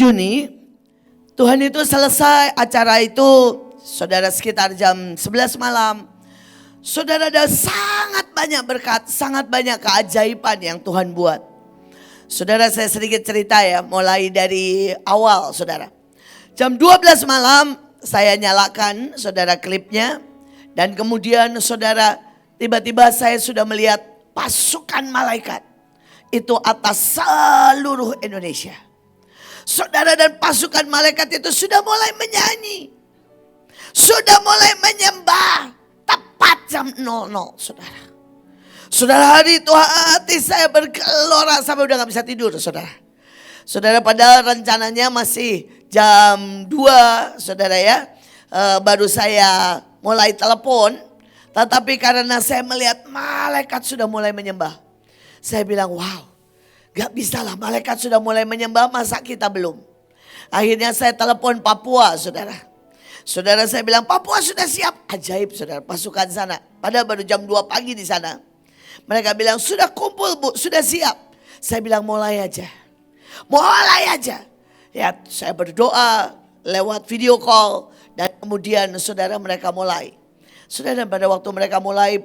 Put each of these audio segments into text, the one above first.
Juni, Tuhan itu selesai acara itu, saudara, sekitar jam 11 malam. Saudara, ada sangat banyak berkat, sangat banyak keajaiban yang Tuhan buat. Saudara, saya sedikit cerita ya, mulai dari awal saudara. Jam 12 malam saya nyalakan saudara klipnya. Dan kemudian saudara, tiba-tiba saya sudah melihat pasukan malaikat. Itu atas seluruh Indonesia. Saudara, dan pasukan malaikat itu sudah mulai menyanyi. Sudah mulai menyembah. Tepat jam 00 saudara. Saudara, hari itu hati saya bergelora sampai udah gak bisa tidur saudara. Saudara, padahal rencananya masih jam 2 saudara ya. Baru saya mulai telepon. Tetapi karena saya melihat malaikat sudah mulai menyembah. Saya bilang wow. Gak bisa lah, malaikat sudah mulai menyembah, masa kita belum. Akhirnya saya telepon Papua saudara. Saudara, saya bilang Papua sudah siap. Ajaib saudara, pasukan sana. Padahal baru jam 2 pagi di sana. Mereka bilang sudah kumpul bu, sudah siap. Saya bilang mulai aja. Mulai aja. Ya, saya berdoa lewat video call. Dan kemudian saudara, mereka mulai. Saudara, pada waktu mereka mulai,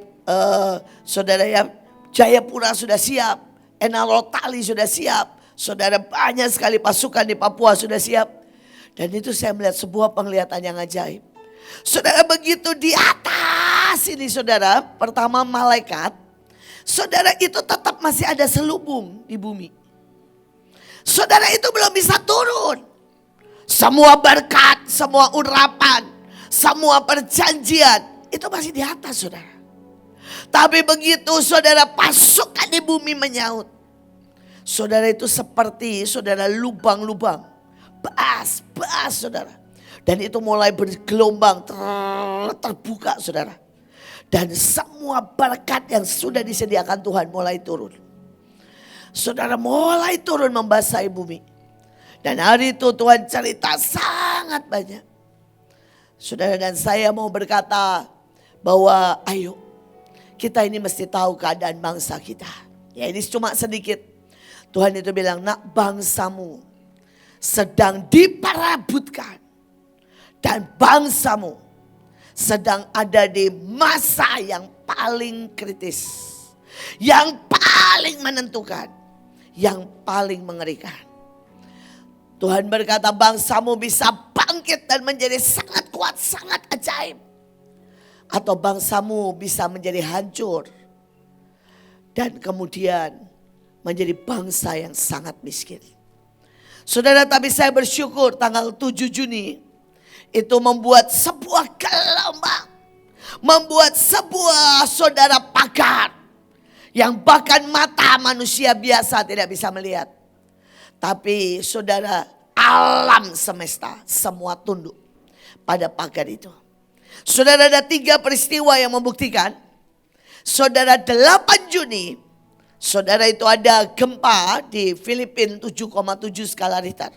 saudara ya, Jayapura sudah siap. Enalotali sudah siap. Saudara, banyak sekali pasukan di Papua sudah siap. Dan itu saya melihat sebuah penglihatan yang ajaib. Saudara, begitu di atas ini saudara, pertama malaikat. Saudara, itu tetap masih ada selubung di bumi. Saudara, itu belum bisa turun. Semua berkat, semua urapan, semua perjanjian, itu masih di atas saudara. Tapi begitu saudara, pasukan di bumi menyaut. Saudara, itu seperti saudara lubang-lubang. Bas saudara. Dan itu mulai bergelombang terbuka saudara. Dan semua berkat yang sudah disediakan Tuhan mulai turun. Saudara, mulai turun membasahi bumi. Dan hari itu Tuhan cerita sangat banyak. Saudara, dan saya mau berkata bahwa ayo kita ini mesti tahu keadaan bangsa kita. Ya, ini cuma sedikit. Tuhan itu bilang, nak, bangsamu sedang diperabutkan. Dan bangsamu sedang ada di masa yang paling kritis. Yang paling menentukan. Yang paling mengerikan. Tuhan berkata bangsamu bisa bangkit dan menjadi sangat kuat, sangat ajaib. Atau bangsamu bisa menjadi hancur. Dan kemudian menjadi bangsa yang sangat miskin. Saudara, tapi saya bersyukur tanggal 7 Juni itu membuat sebuah gelombang. Membuat sebuah saudara pagar. Yang bahkan mata manusia biasa tidak bisa melihat. Tapi saudara, alam semesta semua tunduk pada pagar itu. Saudara, ada 3 peristiwa yang membuktikan. Saudara, 8 Juni, saudara, itu ada gempa di Filipina 7,7 skala Richter.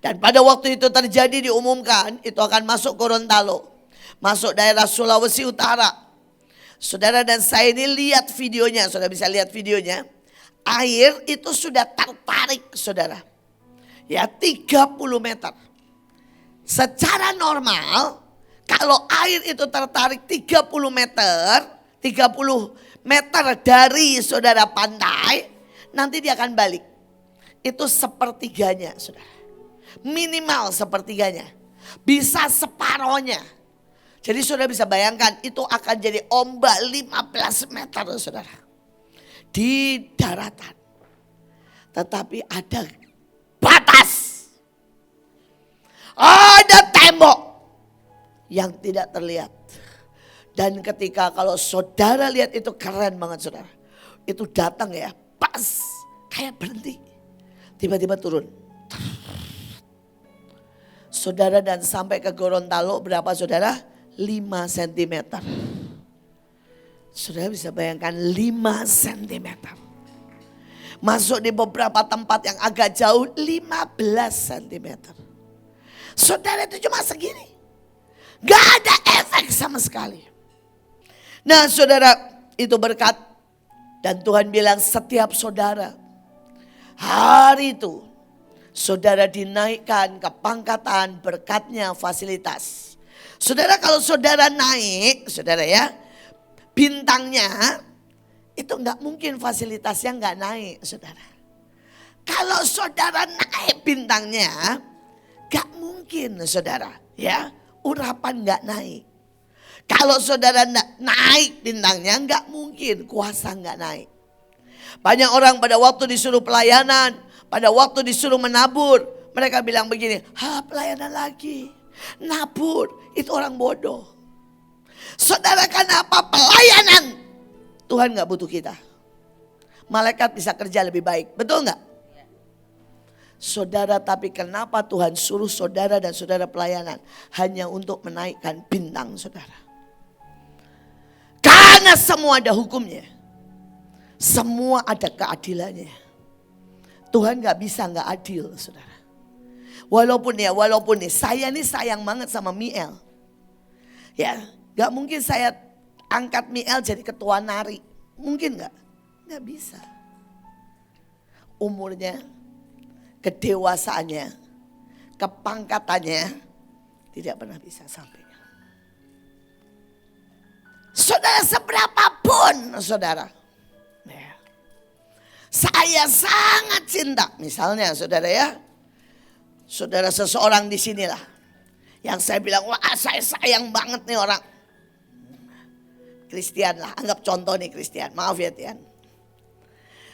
Dan pada waktu itu terjadi diumumkan itu akan masuk Gorontalo. Masuk daerah Sulawesi Utara. Saudara, dan saya ini lihat videonya, saudara bisa lihat videonya. Air itu sudah tertarik saudara. Ya, 30 meter. Secara normal kalau air itu tertarik 30 meter dari saudara pantai, nanti dia akan balik. Itu sepertiganya saudara. Minimal sepertiganya. Bisa separohnya. Jadi saudara bisa bayangkan itu akan jadi ombak 15 meter saudara. Di daratan. Tetapi ada batas. Ada tembok yang tidak terlihat. Dan ketika kalau saudara lihat itu keren banget saudara. Itu datang ya, pas kayak berhenti. Tiba-tiba turun. Saudara, dan sampai ke Gorontalo berapa saudara? 5 cm. Saudara bisa bayangkan 5 cm. Masuk di beberapa tempat yang agak jauh 15 cm. Saudara, itu cuma segini. Gak ada efek sama sekali. Nah saudara, itu berkat. Dan Tuhan bilang setiap saudara hari itu Saudara dinaikkan kepangkatan, berkatnya, fasilitas. Saudara, kalau saudara naik, saudara ya, bintangnya itu enggak mungkin fasilitasnya enggak naik, saudara. Kalau saudara naik bintangnya, enggak mungkin, saudara, ya, urapan enggak naik. Kalau saudara naik bintangnya, enggak mungkin kuasa enggak naik. Banyak orang pada waktu disuruh pelayanan, pada waktu disuruh menabur, mereka bilang begini, pelayanan lagi, nabur, itu orang bodoh. Saudara, kenapa pelayanan? Tuhan gak butuh kita. Malaikat bisa kerja lebih baik, betul gak? Saudara, tapi kenapa Tuhan suruh saudara dan saudara pelayanan? Hanya untuk menaikkan bintang saudara. Karena semua ada hukumnya. Semua ada keadilannya. Tuhan gak bisa gak adil, saudara. Walaupun nih saya nih sayang banget sama Miel. Ya, gak mungkin saya angkat Miel jadi ketua nari. Mungkin gak? Gak bisa. Umurnya, kedewasaannya, kepangkatannya tidak pernah bisa sampai. Saudara, seberapapun saudara, saya sangat cinta, misalnya saudara ya, saudara seseorang di sinilah yang saya bilang, wah saya sayang banget nih orang. Christian lah, anggap contoh nih Christian, maaf ya Tian.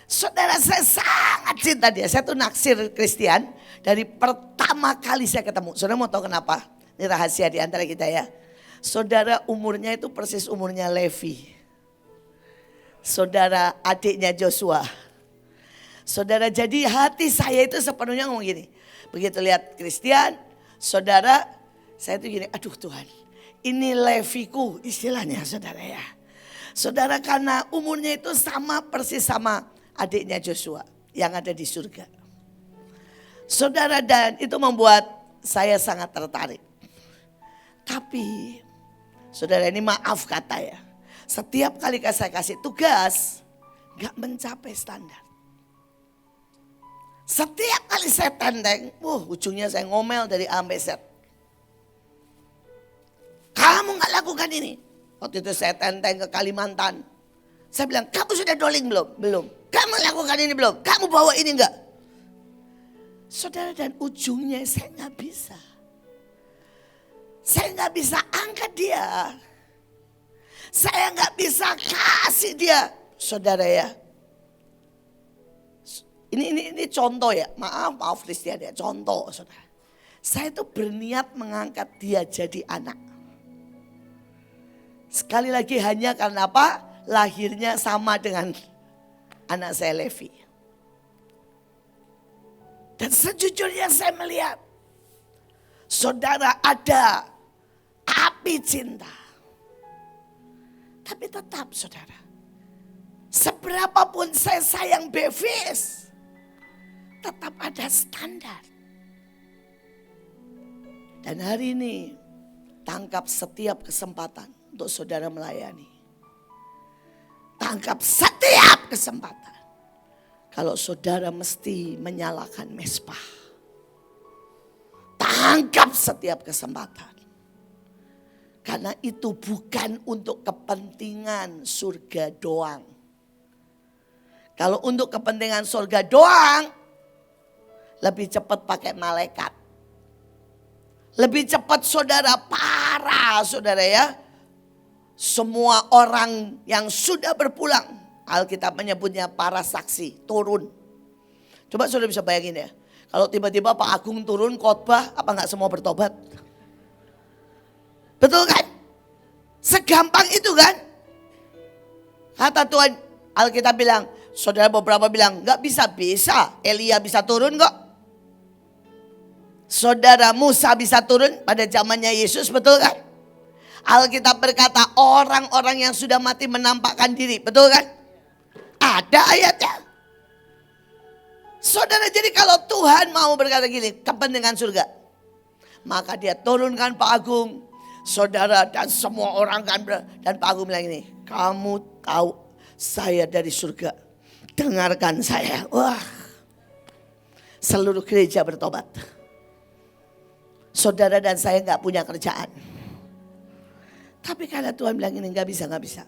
Saudara, saya sangat cinta dia, saya tuh naksir Christian dari pertama kali saya ketemu. Saudara mau tahu kenapa? Ini rahasia di antara kita ya. Saudara, umurnya itu persis umurnya Levi. Saudara, adiknya Joshua. Saudara, jadi hati saya itu sepenuhnya ngomong gini. Begitu lihat Christian, saudara, saya itu gini, aduh Tuhan, ini Leviku istilahnya saudara ya. Saudara, karena umurnya itu sama persis sama adiknya Joshua yang ada di surga. Saudara, dan itu membuat saya sangat tertarik. Tapi, saudara, ini maaf kata ya, setiap kali saya kasih tugas, gak mencapai standar. Setiap kali saya tenteng, ujungnya saya ngomel dari A sampai Z. Kamu gak lakukan ini. Waktu itu saya tenteng ke Kalimantan. Saya bilang, kamu sudah doling belum? Belum. Kamu lakukan ini belum? Kamu bawa ini enggak? Saudara, dan ujungnya saya gak bisa. Saya gak bisa angkat dia. Saya gak bisa kasih dia. Saudara ya. Ini contoh ya, maaf Christian ya, contoh saudara. Saya tuh berniat mengangkat dia jadi anak. Sekali lagi hanya karena apa? Lahirnya sama dengan anak saya Levi. Dan sejujurnya saya melihat, saudara, ada api cinta. Tapi tetap saudara, seberapapun saya sayang Bevis, tetap ada standar. Dan hari ini tangkap setiap kesempatan untuk saudara melayani. Tangkap setiap kesempatan. Kalau saudara mesti menyalakan mezbah. Tangkap setiap kesempatan. Karena itu bukan untuk kepentingan surga doang. Kalau untuk kepentingan surga doang, lebih cepat pakai malaikat. Lebih cepat saudara parah saudara ya. Semua orang yang sudah berpulang, Alkitab menyebutnya para saksi, turun. Coba saudara bisa bayangin ya. Kalau tiba-tiba Pak Agung turun khotbah, apa enggak semua bertobat? Betul kan? Segampang itu kan? Kata Tuhan, Alkitab bilang, saudara beberapa bilang, enggak bisa. Elia bisa turun kok. Saudara, Musa bisa turun pada zamannya Yesus, betul kan? Alkitab berkata orang-orang yang sudah mati menampakkan diri, betul kan? Ada ayatnya. Saudara, jadi kalau Tuhan mau berkata gini, kepentingan surga, maka dia turunkan Pak Agung, saudara, dan semua orang kan. Dan Pak Agung bilang ini, kamu tahu saya dari surga, dengarkan saya. Wah, seluruh gereja bertobat. Saudara dan saya gak punya kerjaan. Tapi karena Tuhan bilang ini gak bisa.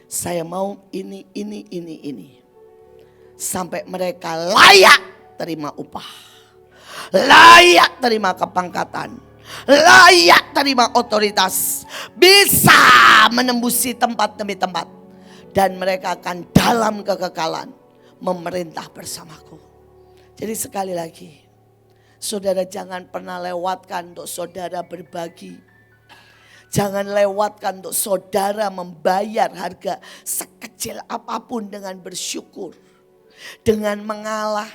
Saya mau ini. Sampai mereka layak terima upah. Layak terima kepangkatan. Layak terima otoritas. Bisa menembusi tempat demi tempat. Dan mereka akan dalam kekekalan memerintah bersamaku. Jadi sekali lagi, saudara jangan pernah lewatkan untuk saudara berbagi. Jangan lewatkan untuk saudara membayar harga sekecil apapun dengan bersyukur. Dengan mengalah.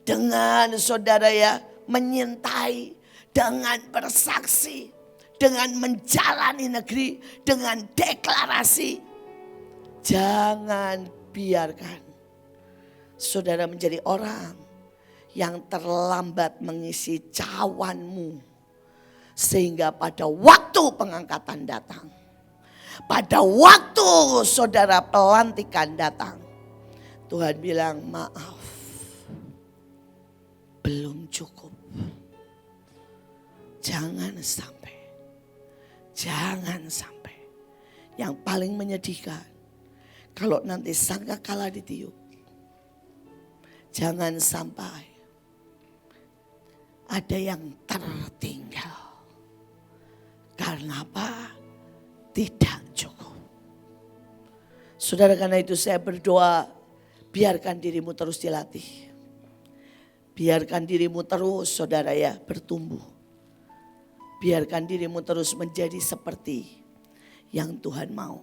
Dengan saudara menyintai. Dengan bersaksi. Dengan menjalani negeri. Dengan deklarasi. Jangan biarkan saudara menjadi orang yang terlambat mengisi cawanmu. Sehingga pada waktu pengangkatan datang. Pada waktu saudara pelantikan datang. Tuhan bilang maaf. Belum cukup. Jangan sampai. Yang paling menyedihkan. Kalau nanti sangkakala ditiup. Jangan sampai ada yang tertinggal. Karena apa? Tidak cukup. Saudara, karena itu saya berdoa, biarkan dirimu terus dilatih. Biarkan dirimu terus saudara bertumbuh. Biarkan dirimu terus menjadi seperti yang Tuhan mau.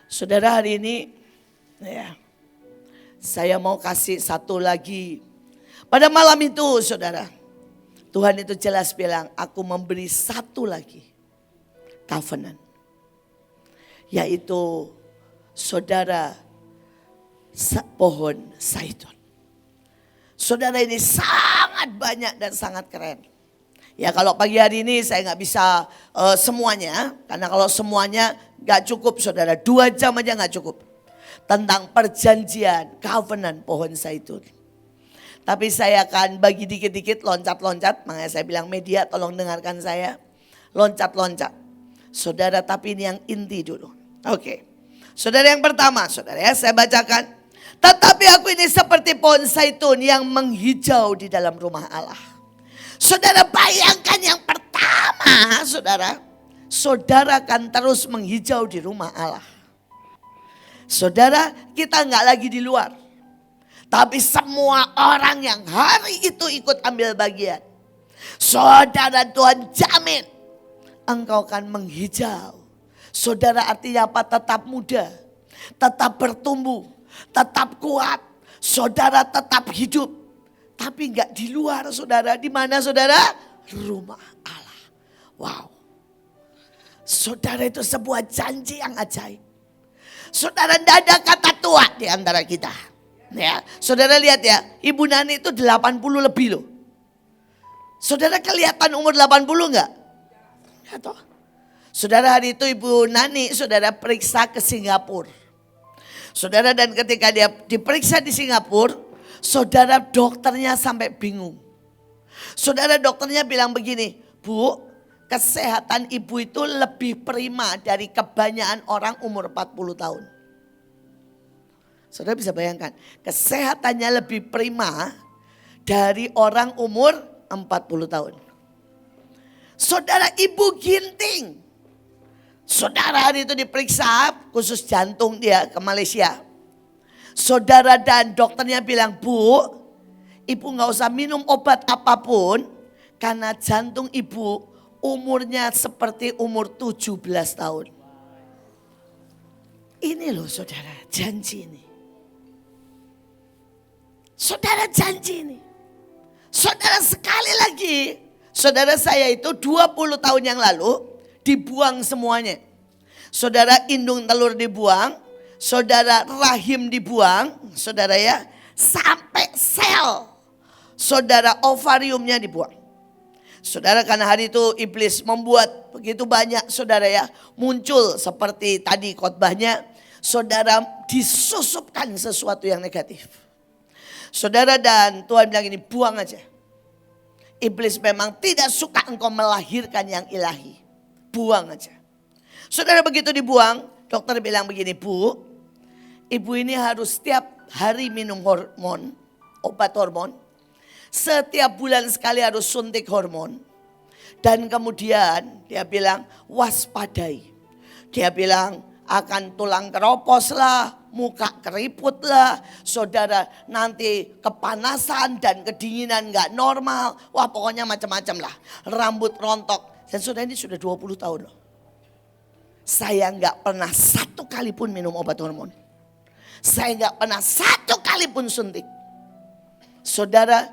Saudara, hari ini saya mau kasih satu lagi. Pada malam itu saudara, Tuhan itu jelas bilang, aku memberi satu lagi covenant. Yaitu saudara pohon zaitun. Saudara, ini sangat banyak dan sangat keren. Ya kalau pagi hari ini saya gak bisa semuanya. Karena kalau semuanya gak cukup saudara. 2 jam aja gak cukup. Tentang perjanjian covenant pohon zaitun. Tapi saya akan bagi dikit-dikit loncat-loncat. Makanya saya bilang media tolong dengarkan saya. Loncat-loncat. Saudara, tapi ini yang inti dulu. Oke. Saudara, yang pertama saudara saya bacakan. Tetapi aku ini seperti pohon zaitun yang menghijau di dalam rumah Allah. Saudara, bayangkan yang pertama saudara akan terus menghijau di rumah Allah. Saudara, kita nggak lagi di luar. Tapi semua orang yang hari itu ikut ambil bagian. Saudara, Tuhan jamin engkau akan menghijau. Saudara, artinya apa? Tetap muda, tetap bertumbuh, tetap kuat. Saudara tetap hidup. Tapi enggak di luar saudara. Di mana saudara? Rumah Allah. Wow. Saudara, itu sebuah janji yang ajaib. Saudara, tidak ada kata tua di antara kita. Ya, saudara lihat Ibu Nani itu 80 lebih loh. Saudara kelihatan umur 80 enggak? Ya toh. Saudara, hari itu Ibu Nani saudara periksa ke Singapura. Saudara, dan ketika dia diperiksa di Singapura, saudara dokternya sampai bingung. Saudara, dokternya bilang begini, Bu, kesehatan ibu itu lebih prima dari kebanyakan orang umur 40 tahun. Saudara bisa bayangkan, kesehatannya lebih prima dari orang umur 40 tahun. Saudara, ibu ginting. Saudara, hari itu diperiksa khusus jantung dia ke Malaysia. Saudara, dan dokternya bilang, Bu, ibu gak usah minum obat apapun. Karena jantung ibu umurnya seperti umur 17 tahun. Ini loh saudara, janji ini. Saudara, janji ini. Saudara, sekali lagi, saudara, saya itu 20 tahun yang lalu dibuang semuanya. Saudara, indung telur dibuang, saudara, rahim dibuang, saudara sampai sel, saudara, ovariumnya dibuang. Saudara, karena hari itu iblis membuat begitu banyak saudara muncul seperti tadi khotbahnya. saudara disusupkan sesuatu yang negatif. Saudara, dan Tuhan bilang ini, buang aja. Iblis memang tidak suka engkau melahirkan yang ilahi. Buang aja. Saudara, begitu dibuang, dokter bilang begini, Bu, ibu ini harus setiap hari minum hormon, obat hormon. Setiap bulan sekali harus suntik hormon. Dan kemudian dia bilang waspadai. Dia bilang akan tulang keropos lah, muka keriput lah. Saudara nanti kepanasan dan kedinginan gak normal. Wah pokoknya macam-macam lah. Rambut rontok. Dan saudara ini sudah 20 tahun loh. Saya gak pernah satu kali pun minum obat hormon. Saya gak pernah satu kali pun suntik. Saudara,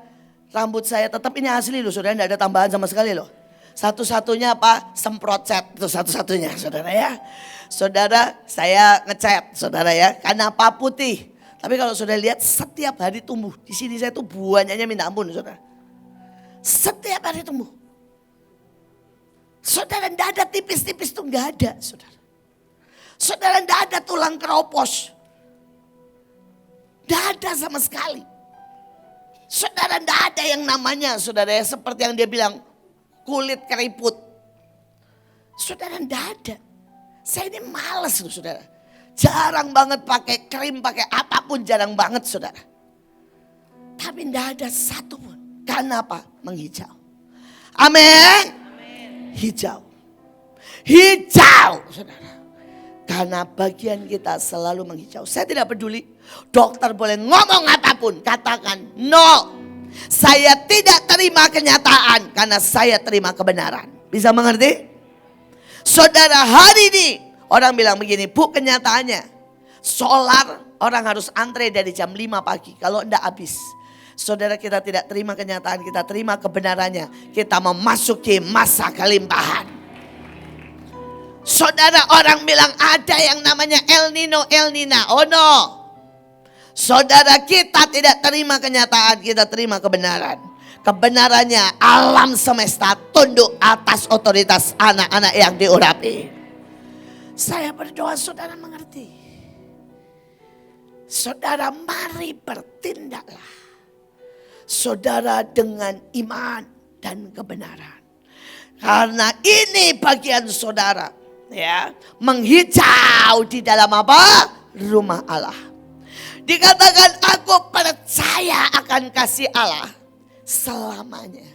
rambut saya tetap ini asli loh saudara, gak ada tambahan sama sekali loh. Satu-satunya apa? Semprot cat, itu satu-satunya saudara ya. Saudara, saya ngecat saudara ya, karena apa putih. Tapi kalau saudara lihat setiap hari tumbuh. Di sini saya tuh buahnya minta ampun saudara. Setiap hari tumbuh. Saudara, tidak ada tipis-tipis tuh nggak ada saudara. Saudara, tidak ada tulang keropos. Tidak ada sama sekali. Saudara, tidak ada yang namanya saudara ya, seperti yang dia bilang kulit keriput. Saudara, tidak ada. Saya ini malas loh saudara. Jarang banget pakai krim, pakai apapun jarang banget saudara. Tapi tidak ada satu pun. Karena apa? Menghijau. Amin. Hijau. Hijau saudara. Karena bagian kita selalu menghijau. Saya tidak peduli. Dokter boleh ngomong apapun. Katakan no. Saya tidak terima kenyataan. Karena saya terima kebenaran. Bisa mengerti? Saudara, hari ini orang bilang begini, Bu, kenyataannya solar orang harus antre dari jam 5 pagi. Kalau enggak habis. Saudara, kita tidak terima kenyataan, kita terima kebenarannya. Kita memasuki masa kelimpahan. Saudara, orang bilang ada yang namanya El Nino, El Nina. Oh no. Saudara, kita tidak terima kenyataan, kita terima kebenaran. Kebenarannya alam semesta tunduk atas otoritas anak-anak yang diurapi. Saya berdoa saudara mengerti. Saudara, mari bertindaklah. Saudara, dengan iman dan kebenaran. Karena ini bagian saudara, ya, menghijau di dalam apa? Rumah Allah. Dikatakan aku percaya akan kasih Allah selamanya.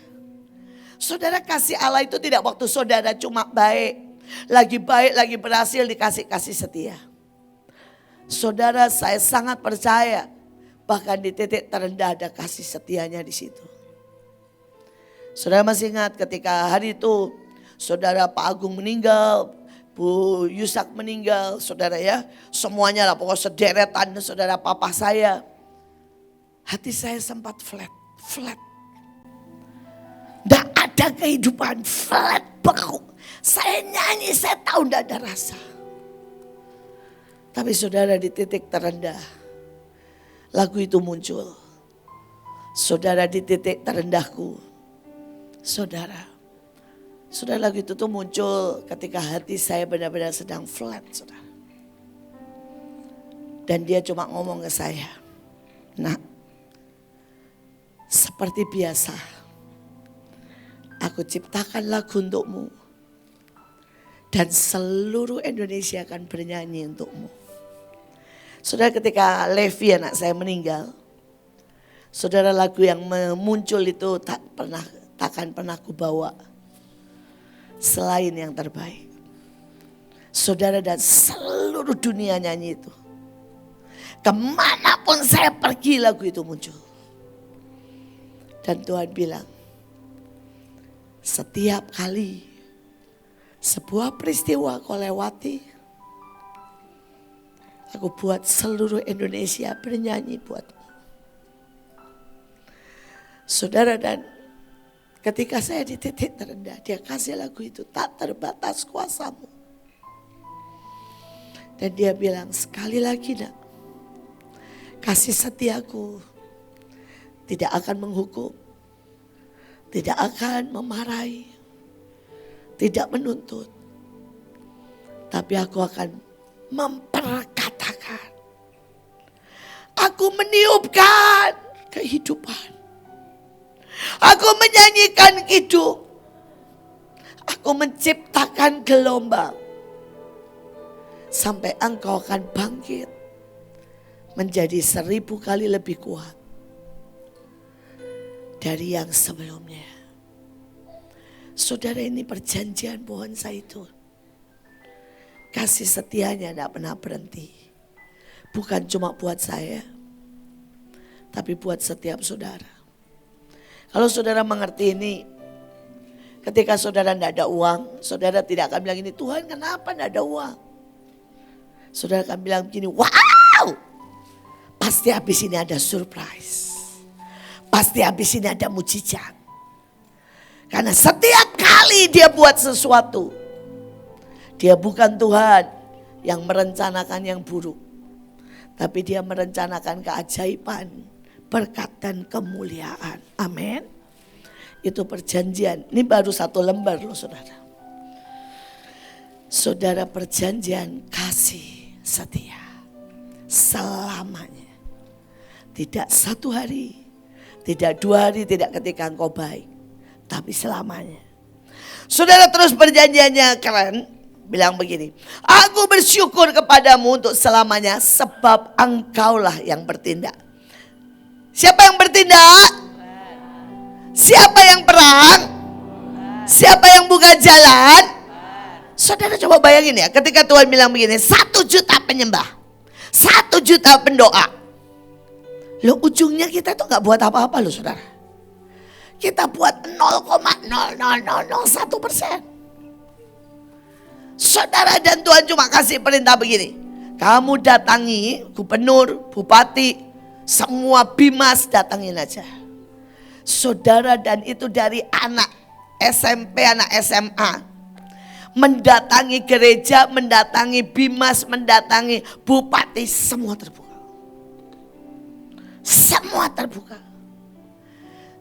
Saudara, kasih Allah itu tidak waktu saudara cuma baik, lagi berhasil dikasih kasih setia. Saudara, saya sangat percaya bahkan di titik terendah ada kasih setianya di situ. Saudara masih ingat ketika hari itu saudara Pak Agung meninggal, Bu Yusak meninggal, saudara ya, semuanya lah pokoknya sederetan saudara papa saya. Hati saya sempat flat. Tidak ada kehidupan, flat, beku. Saya nyanyi, saya tahu tidak ada rasa. Tapi saudara, di titik terendah, lagu itu muncul. Saudara, di titik terendahku, saudara lagu itu tuh muncul ketika hati saya benar-benar sedang flat saudara. Dan dia cuma ngomong ke saya, Nak, seperti biasa, aku ciptakan lagu untukmu. Dan seluruh Indonesia akan bernyanyi untukmu. Saudara, ketika Levi anak saya meninggal, saudara, lagu yang muncul itu takkan pernah ku bawa selain yang terbaik. Saudara, dan seluruh dunia nyanyi itu. Kemanapun saya pergi lagu itu muncul. Dan Tuhan bilang, setiap kali sebuah peristiwa kau lewati, aku buat seluruh Indonesia bernyanyi buatmu. Saudara, dan ketika saya di titik terendah, dia kasih lagu itu, tak terbatas kuasamu. Dan dia bilang, sekali lagi Nak, kasih setiaku tidak akan menghukum, tidak akan memarahi, tidak menuntut. Tapi aku akan memperkatakan Aku meniupkan kehidupan. Aku menyanyikan hidup. Aku menciptakan gelombang. Sampai engkau akan bangkit. Menjadi 1000 kali lebih kuat. Dari yang sebelumnya. Saudara, ini perjanjian pohon zaitun. Kasih setianya tidak pernah berhenti. Bukan cuma buat saya. Tapi buat setiap saudara. Kalau saudara mengerti ini, ketika saudara tidak ada uang, saudara tidak akan bilang ini, Tuhan kenapa tidak ada uang? Saudara akan bilang begini, wow, pasti habis ini ada surprise. Pasti habis ini ada mujizat. Karena setiap kali dia buat sesuatu, dia bukan Tuhan yang merencanakan yang buruk. Tapi dia merencanakan keajaiban, berkat dan kemuliaan. Amin. Itu perjanjian. Ini baru 1 lembar loh saudara. Saudara, perjanjian kasih setia. Selamanya. Tidak 1 hari. Tidak 2 hari. Tidak ketika engkau baik. Tapi selamanya. Saudara, terus perjanjiannya keren. Bilang begini. Aku bersyukur kepadamu untuk selamanya. Sebab engkaulah yang bertindak. Siapa yang bertindak? Siapa yang perang? Siapa yang buka jalan? Saudara coba bayangin ya, ketika Tuhan bilang begini, 1 juta penyembah, 1 juta pendoa. Loh, ujungnya kita tuh gak buat apa-apa loh saudara. Kita buat 0,00001%. Saudara, dan Tuhan cuma kasih perintah begini. Kamu datangi gubernur, bupati, semua bimas datangin aja. Saudara, dan itu dari anak SMP, anak SMA. Mendatangi gereja, mendatangi bimas, mendatangi bupati, semua terbuka. Semua terbuka.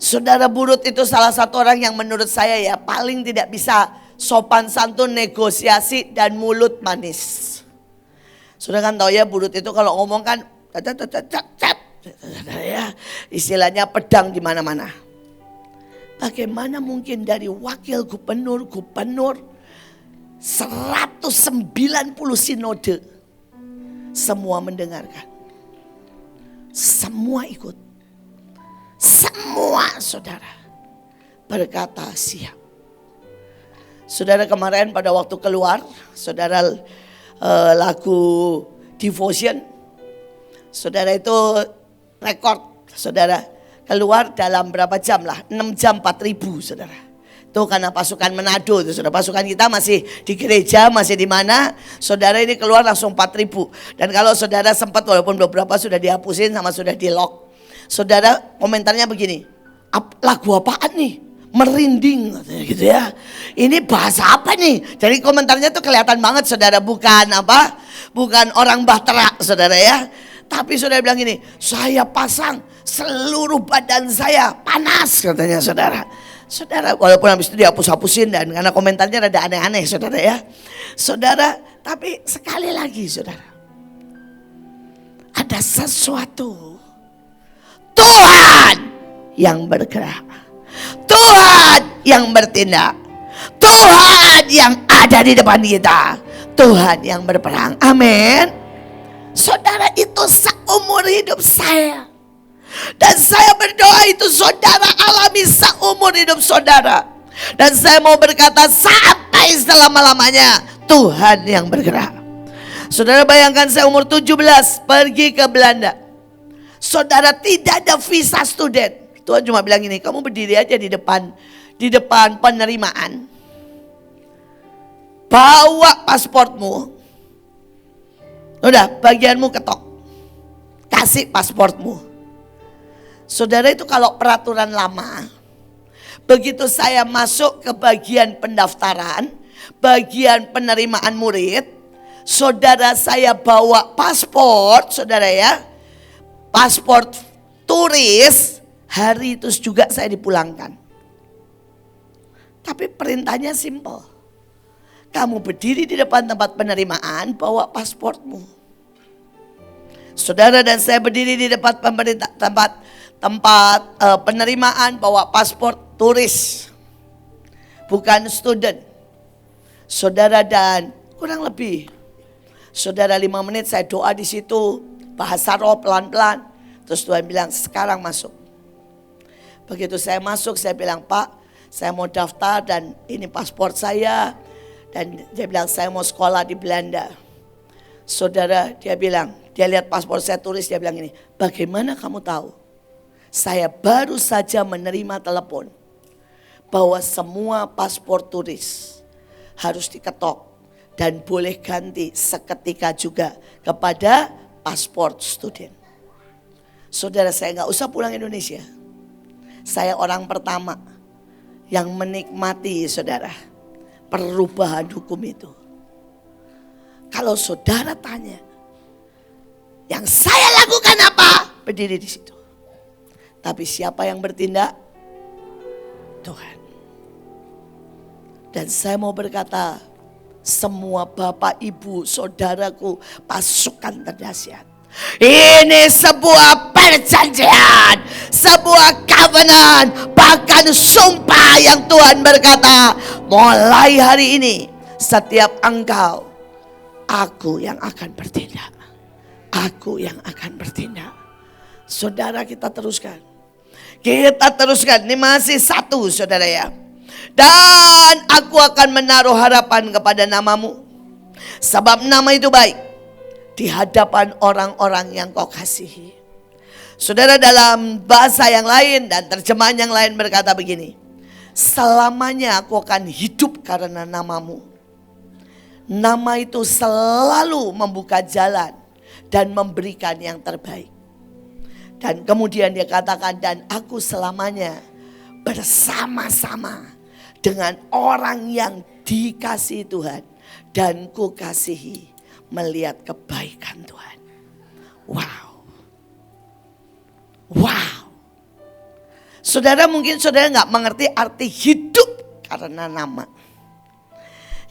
Saudara, Burut itu salah satu orang yang menurut saya ya paling tidak bisa sopan santun, negosiasi, dan mulut manis. Sudah kan tahu ya, Burut itu kalau ngomong kan ya, istilahnya pedang di mana-mana. Bagaimana mungkin dari wakil gubernur 190 sinode semua mendengarkan. Semua ikut. Semua saudara berkata siap. Saudara, kemarin pada waktu keluar, saudara lagu Devotion, saudara itu rekor, saudara keluar dalam berapa jam lah, 6 jam 4.000 saudara. Itu karena pasukan Manado itu saudara, pasukan kita masih di gereja, masih di mana, saudara ini keluar langsung 4.000. Dan kalau saudara sempat, walaupun beberapa sudah dihapusin sama sudah di lock, saudara komentarnya begini, lagu apaan nih? Merinding katanya gitu ya. Ini bahasa apa nih? Jadi komentarnya tuh kelihatan banget saudara, bukan apa? Bukan orang Bahtera saudara ya. Tapi saudara bilang gini, saya pasang seluruh badan saya panas katanya saudara. Saudara, walaupun habis itu dihapus-hapusin dan karena komentarnya rada aneh-aneh saudara ya. Saudara, tapi sekali lagi saudara, ada sesuatu Tuhan yang bergerak, Tuhan yang bertindak, Tuhan yang ada di depan kita, Tuhan yang berperang. Amin. Saudara, itu seumur hidup saya. Dan saya berdoa itu saudara alami seumur hidup saudara. Dan saya mau berkata sampai selama-lamanya Tuhan yang bergerak. Saudara, bayangkan saya umur 17 pergi ke Belanda. Saudara, tidak ada visa student. Tuhan cuma bilang ini, kamu berdiri aja di depan penerimaan. Bawa pasportmu. Udah, bagianmu ketok. Kasih pasportmu. Saudara, itu kalau peraturan lama. Begitu saya masuk ke bagian pendaftaran, bagian penerimaan murid, saudara, saya bawa paspor, saudara ya. Paspor turis, hari itu juga saya dipulangkan. Tapi perintahnya simpel. Kamu berdiri di depan tempat penerimaan, bawa pasportmu. Saudara dan saya berdiri di depan pemerintah, tempat penerimaan bawa paspor turis, bukan student. Saudara, dan kurang lebih, saudara 5 menit saya doa di situ, bahasa roh pelan-pelan. Terus Tuhan bilang sekarang masuk. Begitu saya masuk, saya bilang, Pak, saya mau daftar dan ini paspor saya. Dan dia bilang saya mau sekolah di Belanda. Saudara, dia bilang, dia lihat paspor saya tulis, dia bilang ini, bagaimana kamu tahu? Saya baru saja menerima telepon bahwa semua paspor turis harus diketok dan boleh ganti seketika juga kepada paspor student. Saudara, saya nggak usah pulang Indonesia. Saya orang pertama yang menikmati, saudara, perubahan hukum itu. Kalau saudara tanya, yang saya lakukan apa? Berdiri di situ. Tapi siapa yang bertindak? Tuhan. Dan saya mau berkata, semua bapak, ibu, saudaraku, pasukan terdahsyat. Ini sebuah perjanjian, sebuah covenant, bahkan sumpah yang Tuhan berkata, mulai hari ini setiap engkau, aku yang akan bertindak. Aku yang akan bertindak. Saudara, kita teruskan. Kita teruskan. Ini masih satu, saudara ya. Dan aku akan menaruh harapan kepada namamu. Sebab nama itu baik di hadapan orang-orang yang kau kasihi. Saudara, dalam bahasa yang lain dan terjemahan yang lain berkata begini. Selamanya aku akan hidup karena namamu. Nama itu selalu membuka jalan dan memberikan yang terbaik. Dan kemudian dia katakan, dan aku selamanya bersama-sama dengan orang yang dikasihi Tuhan dan ku kasihi melihat kebaikan Tuhan. Wow. Wow. Saudara, mungkin saudara nggak mengerti arti hidup karena nama.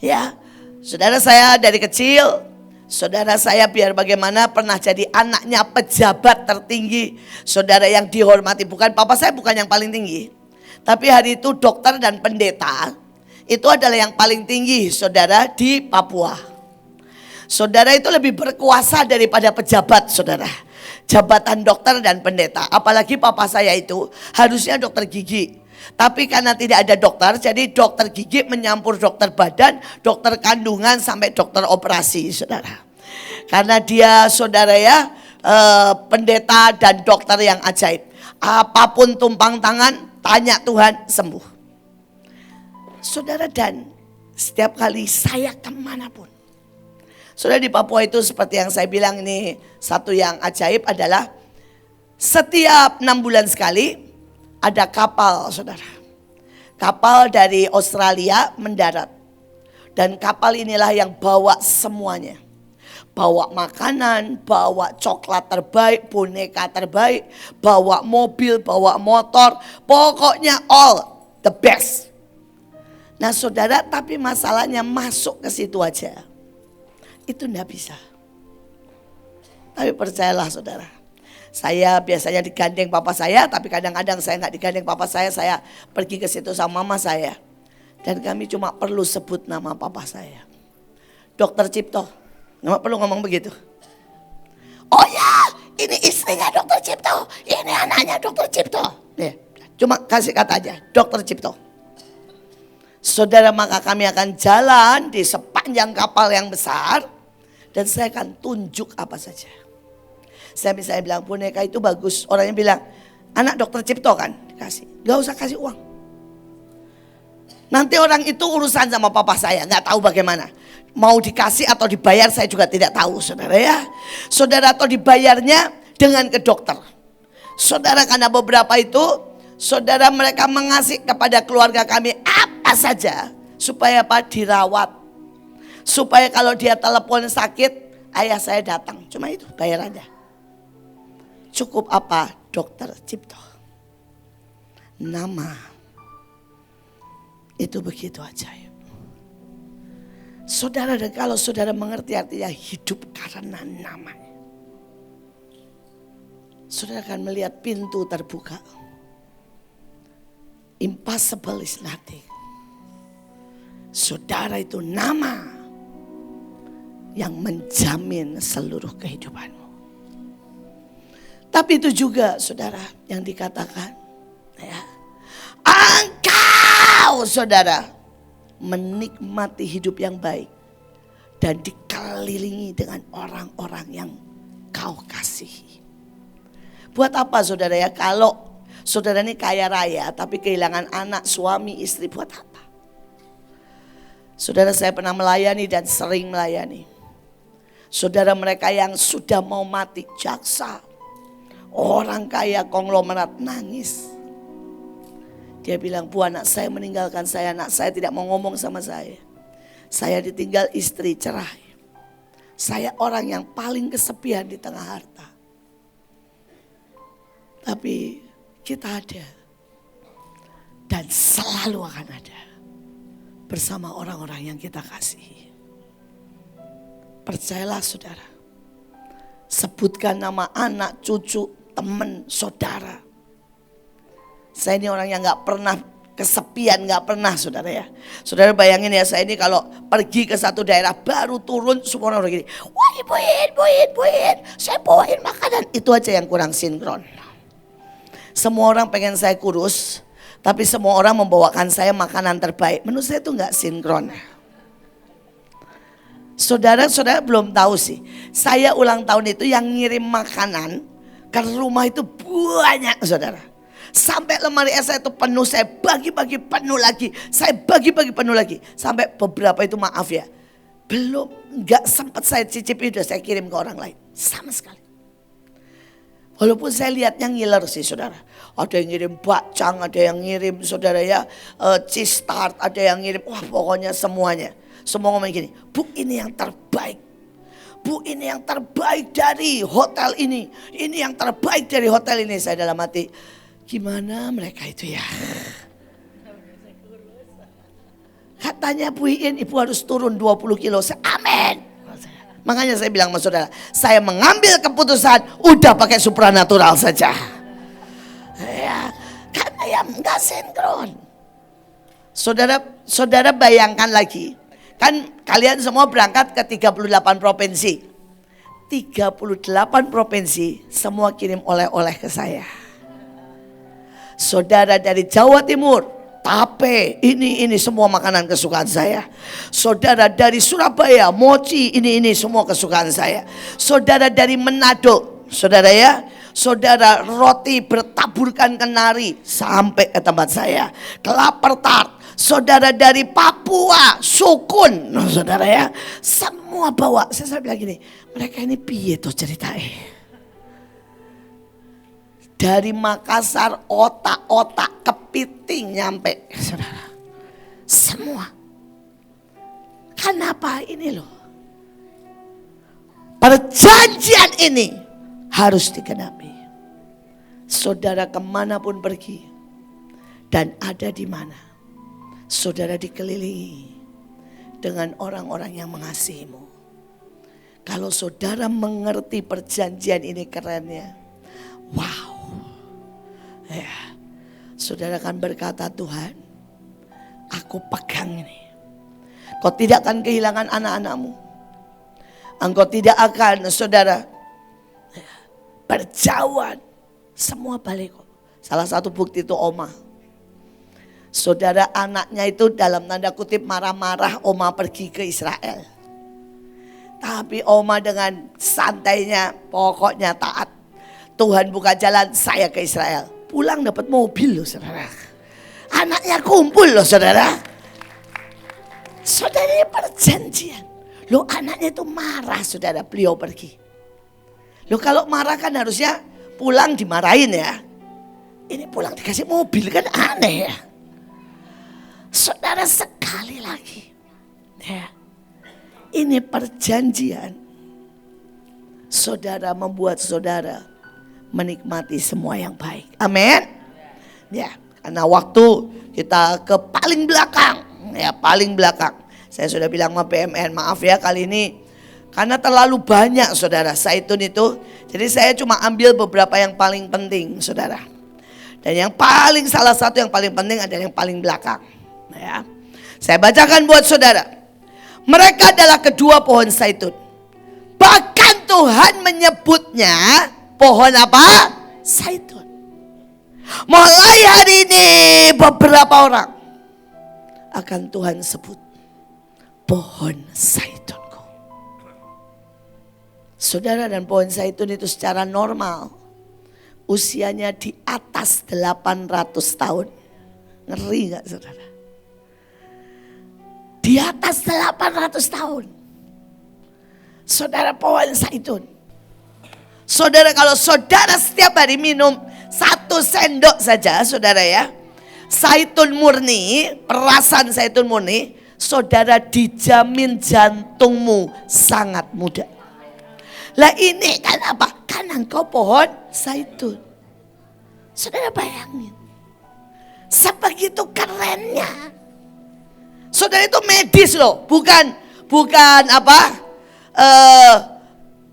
Ya, saudara, saya dari kecil, saudara saya biar bagaimana pernah jadi anaknya pejabat tertinggi, saudara, yang dihormati. Bukan, papa saya bukan yang paling tinggi, tapi hari itu dokter dan pendeta itu adalah yang paling tinggi, saudara, di Papua. Saudara, itu lebih berkuasa daripada pejabat, saudara. Jabatan dokter dan pendeta. Apalagi papa saya itu harusnya dokter gigi. Tapi karena tidak ada dokter, jadi dokter gigi menyampur dokter badan, dokter kandungan, sampai dokter operasi, saudara. Karena dia, saudara ya, pendeta dan dokter yang ajaib. Apapun tumpang tangan, tanya Tuhan, sembuh. Saudara, dan setiap kali saya kemanapun, saudara, di Papua itu seperti yang saya bilang, ini satu yang ajaib adalah setiap 6 bulan sekali ada kapal, saudara. Kapal dari Australia mendarat. Dan kapal inilah yang bawa semuanya. Bawa makanan, bawa coklat terbaik, boneka terbaik, bawa mobil, bawa motor. Pokoknya all the best. Nah, saudara, tapi masalahnya masuk ke situ aja itu enggak bisa. Tapi percayalah, saudara, saya biasanya digandeng papa saya, tapi kadang-kadang saya enggak digandeng papa saya pergi ke situ sama mama saya. Dan kami cuma perlu sebut nama papa saya, Dokter Cipto. Nggak perlu ngomong begitu. Oh ya, ini istrinya Dokter Cipto, ini anaknya Dokter Cipto. Ya, cuma kasih kata aja, Dokter Cipto. Saudara, maka kami akan jalan di sepanjang kapal yang besar. Dan saya akan tunjuk apa saja. Saya misalnya bilang boneka itu bagus. Orangnya bilang, anak Dokter Cipto kan? Dikasih. Gak usah kasih uang. Nanti orang itu urusan sama papa saya. Gak tahu bagaimana. Mau dikasih atau dibayar saya juga tidak tahu, saudara ya. Saudara, atau dibayarnya dengan ke dokter. Saudara, karena beberapa itu, saudara, mereka mengasih kepada keluarga kami apa saja. Supaya apa? Dirawat. Supaya kalau dia telepon sakit, ayah saya datang. Cuma itu bayarannya. Cukup apa? Dokter Cipto. Nama. Itu begitu ajaib. Saudara, dan kalau saudara mengerti artinya hidup karena namanya. saudara akan melihat pintu terbuka. Impossible is nothing. Saudara itu nama yang menjamin seluruh kehidupanmu. Tapi itu juga saudara yang dikatakan, ya, engkau saudara menikmati hidup yang baik dan dikelilingi dengan orang-orang yang kau kasihi. Buat apa saudara ya kalau saudara ini kaya raya tapi kehilangan anak, suami, istri, buat apa? Saudara, saya pernah melayani dan sering melayani saudara mereka yang sudah mau mati, jaksa, orang kaya konglomerat, nangis. Dia bilang, Bu, anak saya meninggalkan saya, anak saya tidak mau ngomong sama saya. Saya ditinggal istri, cerai. Saya orang yang paling kesepian di tengah harta. Tapi kita ada dan selalu akan ada bersama orang-orang yang kita kasihi. Percayalah saudara, sebutkan nama anak, cucu, teman, saudara. Saya ini orang yang gak pernah kesepian, gak pernah saudara ya. Saudara bayangin ya, saya ini kalau pergi ke satu daerah baru turun semua orang gini, wah ibuin, saya bawain makanan. Itu aja yang kurang sinkron. Semua orang pengen saya kurus, tapi semua orang membawakan saya makanan terbaik. Menurut saya itu gak sinkron. Saudara-saudara belum tahu sih, saya ulang tahun itu yang ngirim makanan ke rumah itu banyak saudara. Sampai lemari es saya itu penuh, saya bagi-bagi penuh lagi, saya bagi-bagi penuh lagi. Sampai beberapa itu maaf ya, belum, gak sempat saya cicipi, udah saya kirim ke orang lain. Sama sekali. Walaupun saya lihatnya ngiler sih saudara. Ada yang ngirim bacang, ada yang ngirim saudara ya cheese tart, ada yang ngirim, wah pokoknya semuanya. Semua ngomong gini, Bu ini yang terbaik. Bu ini yang terbaik dari hotel ini. Ini yang terbaik dari hotel ini. Saya dalam hati, gimana mereka itu ya. Katanya Bu Iin, Ibu harus turun 20 kilo. Amin. Makanya saya bilang sama saudara, saya mengambil keputusan udah pakai supranatural saja. Ya, karena ya enggak sinkron. Saudara bayangkan lagi. Kan kalian semua berangkat ke 38 provinsi. 38 provinsi semua kirim oleh-oleh ke saya. Saudara dari Jawa Timur, tape, ini semua makanan kesukaan saya. Saudara dari Surabaya, mochi, ini semua kesukaan saya. Saudara dari Manado, saudara ya, saudara roti bertaburkan kenari sampai ke tempat saya. Kelapa tart. Saudara dari Papua, sukun, saudara ya, semua bawa. Saya bilang gini, mereka ini piye tuh ceritanya. Dari Makassar, otak-otak, kepiting nyampe, saudara. Semua. Kenapa ini loh? Perjanjian ini harus digenapi. Saudara kemanapun pergi dan ada di mana, saudara dikelilingi dengan orang-orang yang mengasihimu. Kalau saudara mengerti perjanjian ini kerennya, wow. Ya, saudara akan berkata, Tuhan, aku pegang ini. Kau tidak akan kehilangan anak-anakmu. Engkau tidak akan, saudara, berjauhan. Semua balik kok. Salah satu bukti itu Oma. Saudara, anaknya itu dalam tanda kutip marah-marah, Oma pergi ke Israel. Tapi Oma dengan santainya, pokoknya taat. Tuhan buka jalan, saya ke Israel. Pulang dapat mobil loh saudara. Anaknya kumpul loh saudara. Saudara, ini perjanjian. Loh anaknya itu marah saudara, beliau pergi. Loh kalau marah kan harusnya pulang dimarahin ya. Ini pulang dikasih mobil kan aneh ya. Saudara, sekali lagi ya, ini perjanjian. Saudara membuat saudara menikmati semua yang baik. Amin. Ya, karena waktu kita ke paling belakang, ya paling belakang. Saya sudah bilang sama BMN, maaf ya kali ini Karena terlalu banyak saudara zaitun itu. Jadi saya cuma ambil beberapa yang paling penting saudara. Dan yang paling salah satu yang paling penting adalah yang paling belakang. Nah, ya. Saya bacakan buat saudara. Mereka adalah kedua pohon zaitun. Bahkan Tuhan menyebutnya pohon apa? Zaitun. Mulai hari ini beberapa orang akan Tuhan sebut pohon zaitunku. Saudara, dan pohon zaitun itu secara normal usianya di atas 800 tahun. Ngeri gak saudara? Di atas 800 tahun. Saudara, pohon zaitun. Saudara, kalau saudara setiap hari minum 1 sendok saja saudara ya. Zaitun murni, perasan zaitun murni. Saudara, dijamin jantungmu sangat muda. Lah ini kan apa? Kan engkau pohon zaitun. Saudara bayangin. Sebegitu kerennya. Saudara, itu medis loh. Bukan apa?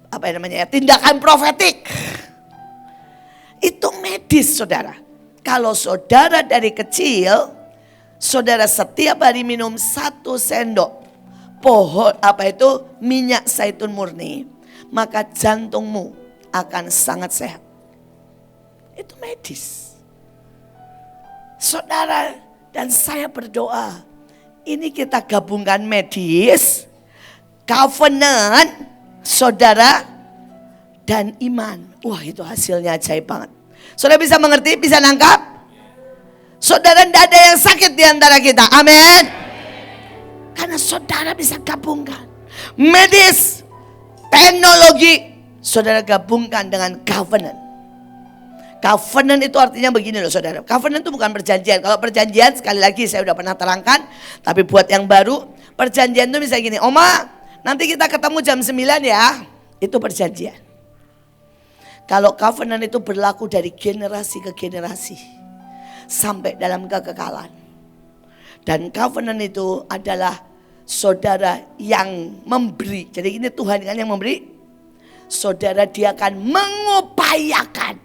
Apa namanya ya? Tindakan profetik. Itu medis saudara. Kalau saudara dari kecil, saudara setiap hari minum 1 sendok pohon minyak zaitun murni, maka jantungmu akan sangat sehat. Itu medis. Saudara dan saya berdoa, ini kita gabungkan medis, covenant, saudara, dan iman. Wah, itu hasilnya ajaib banget. Saudara bisa mengerti, bisa nangkap? Saudara, tidak ada yang sakit di antara kita. Amin. Karena saudara bisa gabungkan medis, teknologi, saudara gabungkan dengan covenant. Covenant itu artinya begini loh saudara. Covenant itu bukan perjanjian. Kalau perjanjian sekali lagi saya udah pernah terangkan. Tapi buat yang baru, perjanjian itu misalnya gini. Oma, nanti kita ketemu jam 9 ya. Itu perjanjian. Kalau covenant itu berlaku dari generasi ke generasi. Sampai dalam kekekalan. Dan covenant itu adalah saudara yang memberi. Jadi ini Tuhan kan yang memberi. Saudara, dia akan mengupayakan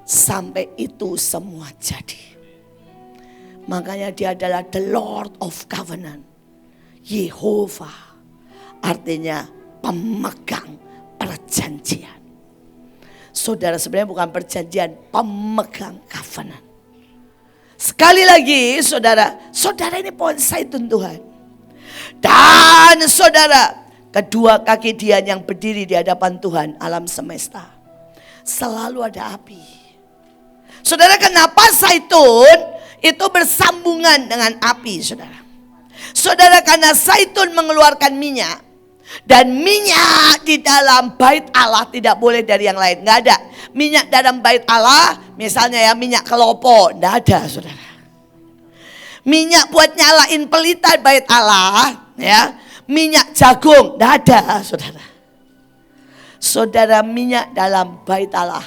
sampai itu semua jadi. Makanya dia adalah the Lord of Covenant. Yehova artinya pemegang perjanjian. Saudara, sebenarnya bukan perjanjian, pemegang covenant. Sekali lagi saudara, saudara ini pohon zaitun Tuhan. Dan saudara, kedua kaki dia yang berdiri di hadapan Tuhan alam semesta. Selalu ada api. Saudara, kenapa zaitun itu bersambungan dengan api saudara? Saudara, karena zaitun mengeluarkan minyak. Dan minyak di dalam bait Allah tidak boleh dari yang lain. Nggak ada. Minyak dalam bait Allah, misalnya ya minyak kelopo, nggak ada saudara. Minyak buat nyalain pelita bait Allah, ya minyak jagung, nggak ada saudara. Saudara, minyak dalam bait Allah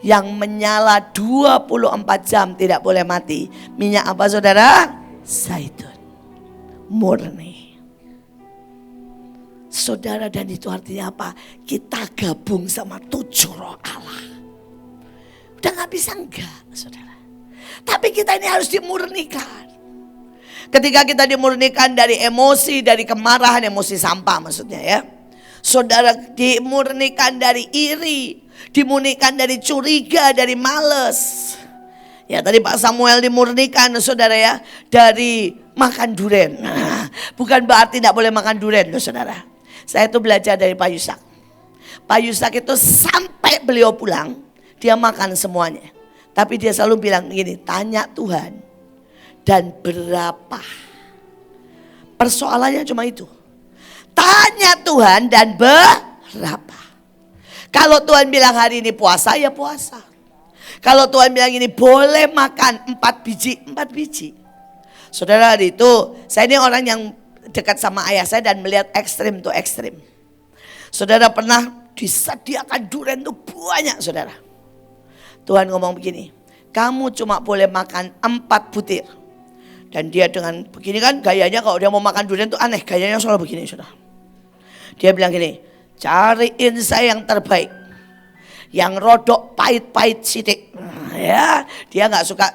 yang menyala 24 jam tidak boleh mati. Minyak apa saudara? Zaitun murni. Saudara, dan itu artinya apa? Kita gabung sama 7 roh Allah. Udah gak bisa enggak saudara. Tapi kita ini harus dimurnikan. Ketika kita dimurnikan dari emosi, dari kemarahan, emosi sampah maksudnya ya. Saudara, dimurnikan dari iri, dimurnikan dari curiga, dari males. Ya tadi Pak Samuel dimurnikan saudara ya, dari makan durian. Nah, bukan berarti tidak boleh makan durian loh saudara. Saya itu belajar dari Pak Yusak. Pak Yusak itu sampai beliau pulang, dia makan semuanya. Tapi dia selalu bilang gini, tanya Tuhan dan berapa. Persoalannya cuma itu. Tanya Tuhan dan berapa. Kalau Tuhan bilang hari ini puasa, ya puasa. Kalau Tuhan bilang ini boleh makan 4 biji, 4 biji. Saudara, hari itu saya ini orang yang dekat sama ayah saya dan melihat ekstrim tuh ekstrim. Saudara, pernah disediakan durian tuh banyak saudara. Tuhan ngomong begini, kamu cuma boleh makan 4 butir. Dan dia dengan begini kan gayanya, kalau dia mau makan durian tuh aneh, gayanya selalu begini saudara. Dia bilang gini, cariin saya yang terbaik. Yang rodok pahit-pahit sidik. Ya, dia nggak suka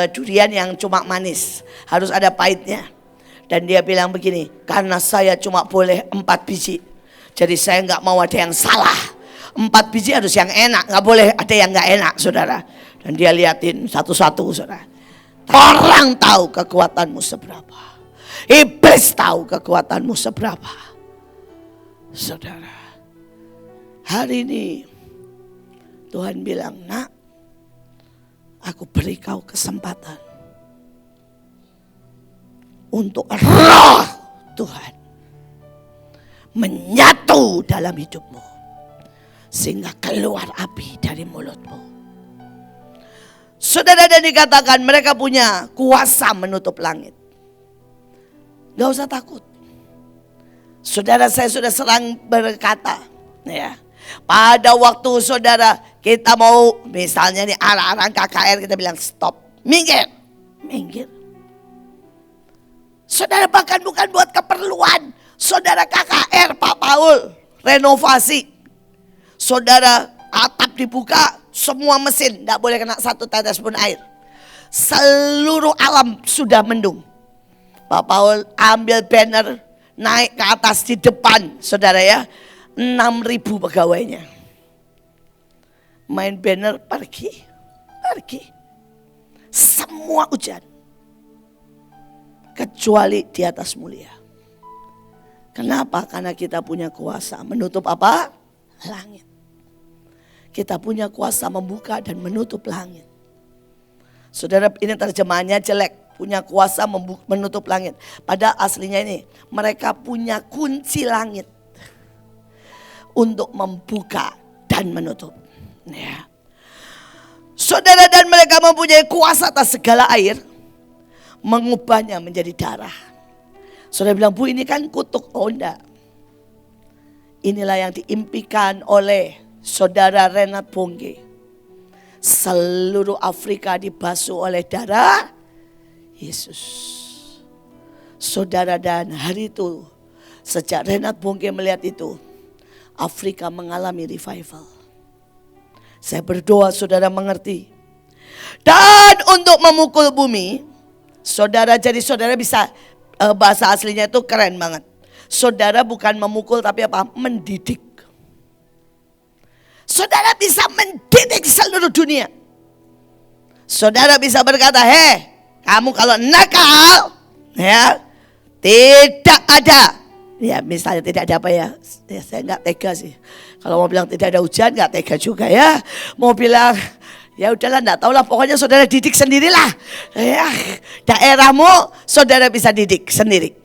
durian yang cuma manis, harus ada pahitnya. Dan dia bilang begini, karena saya cuma boleh 4 biji, jadi saya nggak mau ada yang salah. 4 biji harus yang enak, nggak boleh ada yang nggak enak, saudara. Dan dia liatin satu-satu, saudara. Orang tahu kekuatanmu seberapa, iblis tahu kekuatanmu seberapa, saudara. Hari ini Tuhan bilang, nak, aku beri kau kesempatan untuk roh Tuhan menyatu dalam hidupmu, sehingga keluar api dari mulutmu. Saudara, dan dikatakan mereka punya kuasa menutup langit. Gak usah takut. Saudara, saya sudah sering berkata, ya, pada waktu saudara kita mau misalnya nih arah-arah KKR, kita bilang stop, minggir, minggir. Saudara, bahkan bukan buat keperluan saudara KKR Pak Paul, renovasi. Saudara, atap dibuka, semua mesin, tidak boleh kena satu tetes pun air. Seluruh alam sudah mendung. Pak Paul ambil banner, naik ke atas di depan, saudara ya. 6.000 pegawainya. Main banner, pergi. Semua hujan. Kecuali di atas mulia. Kenapa? Karena kita punya kuasa menutup apa? Langit. Kita punya kuasa membuka dan menutup langit. Saudara, ini terjemahannya jelek. Punya kuasa menutup langit. Padahal aslinya ini, mereka punya kunci langit untuk membuka dan menutup. Ya. Saudara, dan mereka mempunyai kuasa atas segala air, mengubahnya menjadi darah. Saudara bilang, Bu, ini kan kutuk. Oh enggak. Inilah yang diimpikan oleh saudara Reinhard Bonnke. Seluruh Afrika dibasuh oleh darah Yesus. Saudara, dan hari itu, sejak Reinhard Bonnke melihat itu, Afrika mengalami revival. Saya berdoa saudara mengerti. Dan untuk memukul bumi, saudara, jadi saudara bisa, bahasa aslinya itu keren banget. Saudara bukan memukul tapi apa? Mendidik. Saudara bisa mendidik seluruh dunia. Saudara bisa berkata, hei, kamu kalau nakal, ya, tidak ada. Ya misalnya tidak ada apa ya, saya nggak tega sih. Kalau mau bilang tidak ada hujan nggak tega juga ya. Mau bilang ya udahlah, nggak tahu lah, pokoknya saudara didik sendirilah. Ya, daerahmu saudara bisa didik sendiri.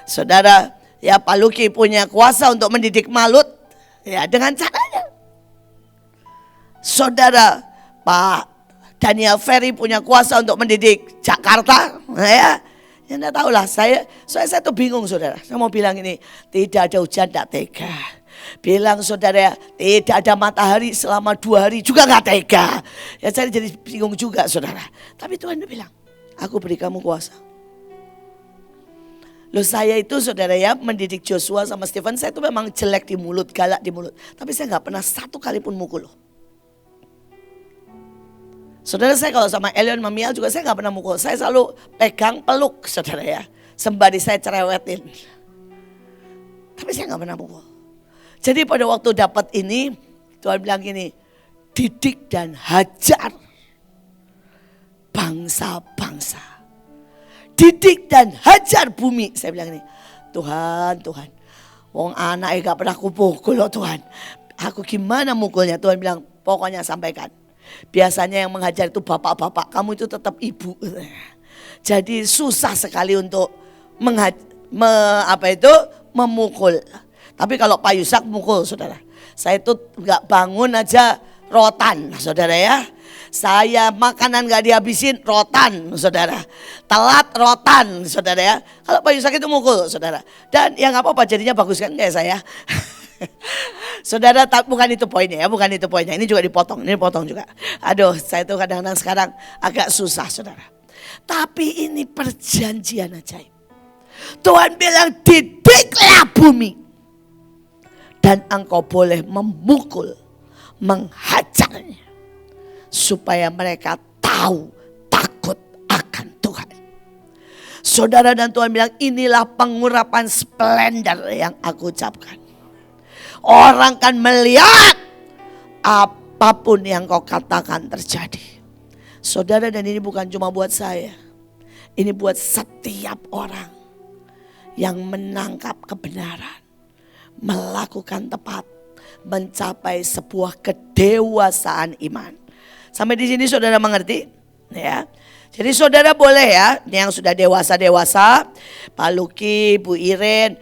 Saudara, ya Pak Luki punya kuasa untuk mendidik Malut, ya dengan caranya. Saudara, Pak Daniel Ferry punya kuasa untuk mendidik Jakarta, ya. Ya enggak tahu lah, saya tuh bingung saudara. Saya mau bilang ini, tidak ada hujan enggak tega. Bilang saudara, tidak ada matahari selama 2 hari juga enggak tega. Ya saya jadi bingung juga saudara. Tapi Tuhan bilang, aku beri kamu kuasa. Loh, saya itu saudara ya, mendidik Joshua sama Stephen, saya itu memang jelek di mulut, galak di mulut. Tapi saya enggak pernah satu kali pun mukul loh. Saudara, saya kalau sama Elion Mamiel juga saya gak pernah mukul. Saya selalu pegang, peluk saudara ya. Sembari saya cerewetin. Tapi saya gak pernah mukul. Jadi pada waktu dapat ini, Tuhan bilang gini, didik dan hajar bangsa-bangsa. Didik dan hajar bumi. Saya bilang ini, Tuhan, wong anaknya gak pernah kupukul loh Tuhan. Aku gimana mukulnya? Tuhan bilang, pokoknya sampaikan. Biasanya yang mengajar itu bapak-bapak, kamu itu tetap ibu. Jadi susah sekali untuk memukul. Tapi kalau Pak Yusak mukul saudara. Saya itu gak bangun aja rotan saudara ya. Saya makanan gak dihabisin rotan saudara. Telat rotan saudara ya. Kalau Pak Yusak itu mukul saudara. Dan ya gak apa-apa, jadinya bagus kan kayak saya. Saudara, bukan itu poinnya ya, bukan itu poinnya. Ini juga dipotong, ini potong juga. Aduh, saya tuh kadang-kadang sekarang agak susah saudara. Tapi ini perjanjian ajaib. Tuhan bilang didiklah bumi. Dan engkau boleh memukul, menghajarnya. Supaya mereka tahu takut akan Tuhan. Saudara dan Tuhan bilang, inilah pengurapan splendor yang aku ucapkan. Orang kan melihat apapun yang kau katakan terjadi. Saudara, dan ini bukan cuma buat saya. Ini buat setiap orang yang menangkap kebenaran. Melakukan tepat. Mencapai sebuah kedewasaan iman. Sampai di sini saudara mengerti? Ya. Jadi saudara boleh ya, yang sudah dewasa-dewasa, Pak Luki, Bu Iren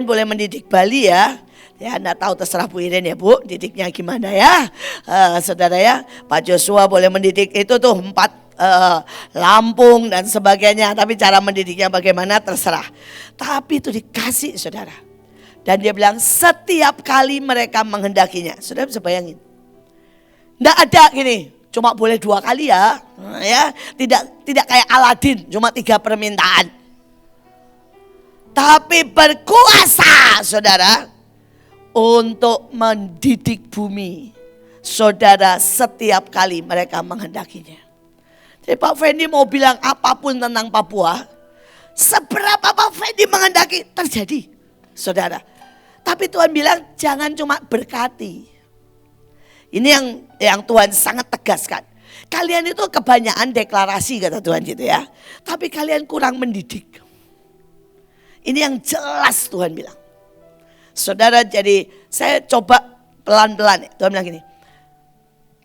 boleh mendidik Bali ya. Ya, enggak tahu, terserah Bu Iren ya Bu, didiknya gimana ya. Saudara ya, Pak Joshua boleh mendidik itu tuh 4 Lampung dan sebagainya. Tapi cara mendidiknya bagaimana terserah. Tapi itu dikasih saudara. Dan dia bilang setiap kali mereka menghendakinya. Saudara bisa bayangin. Enggak ada gini, cuma boleh 2 kali ya. Tidak kayak Aladin, cuma 3 permintaan. Tapi berkuasa saudara untuk mendidik bumi. Saudara, setiap kali mereka menghendakinya. Jadi Pak Fendi mau bilang apapun tentang Papua, seberapa Pak Fendi menghendaki terjadi. Saudara. Tapi Tuhan bilang jangan cuma berkati. Ini yang Tuhan sangat tegaskan. Kalian itu kebanyakan deklarasi kata Tuhan gitu ya. Tapi kalian kurang mendidik. Ini yang jelas Tuhan bilang. Saudara, jadi saya coba pelan-pelan. Tuhan bilang gini.